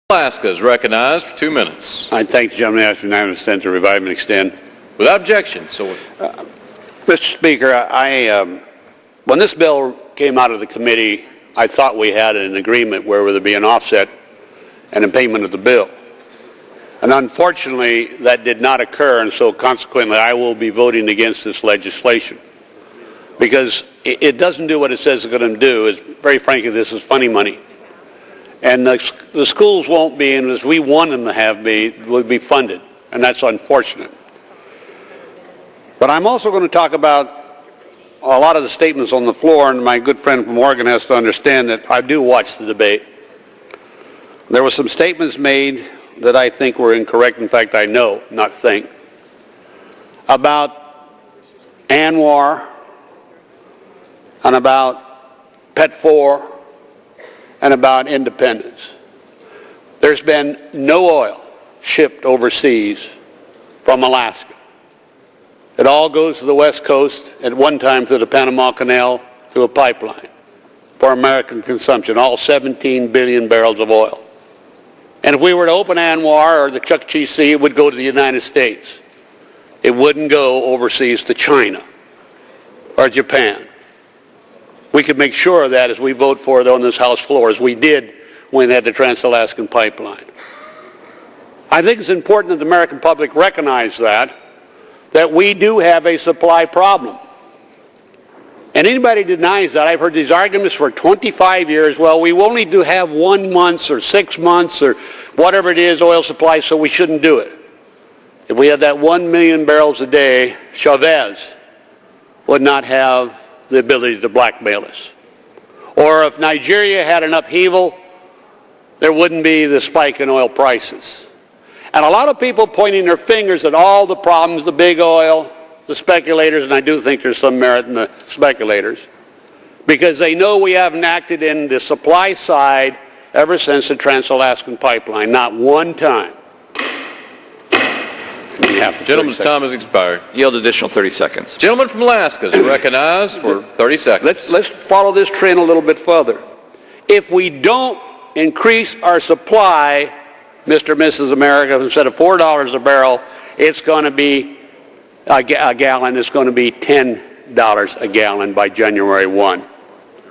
Alaska is recognized for 2 minutes. I thank the gentleman asking unanimous consent to revive and extend. Without objection. So, Mr. Speaker, when this bill came out of the committee, I thought we had an agreement where there would be an offset and a payment of the bill. And unfortunately, that did not occur, and so consequently, I will be voting against this legislation because it doesn't do what it says it's going to do. Very frankly, this is funny money. And the schools won't be, and as we want them to have will be funded, and that's unfortunate. But I'm also going to talk about a lot of the statements on the floor, and my good friend from Oregon has to understand that I do watch the debate. There were some statements made that I think were incorrect. In fact, I know, not think, about ANWR and about PET 4 and about independence. There's been no oil shipped overseas from Alaska. It all goes to the West Coast, at one time through the Panama Canal, through a pipeline for American consumption, all 17 billion barrels of oil. And if we were to open ANWR or the Chukchi Sea, it would go to the United States. It wouldn't go overseas to China or Japan. We could make sure of that as we vote for it on this House floor, as we did when they had the Trans-Alaskan Pipeline. I think it's important that the American public recognize that we do have a supply problem. And anybody denies that, I've heard these arguments for 25 years, well, we only do have 1 month or 6 months or whatever it is, oil supply, so we shouldn't do it. If we had that 1 million barrels a day, Chavez would not have the ability to blackmail us. Or if Nigeria had an upheaval, there wouldn't be the spike in oil prices. And a lot of people pointing their fingers at all the problems, the big oil, the speculators, and I do think there's some merit in the speculators, because they know we haven't acted in the supply side ever since the Trans-Alaskan Pipeline, not one time. Gentleman's time has expired. Yield additional 30 seconds. Gentleman from Alaska is recognized for 30 seconds. Let's follow this trend a little bit further. If we don't increase our supply, Mr. and Mrs. America, instead of $4 a barrel, it's going to be a gallon, it's going to be $10 a gallon by January 1.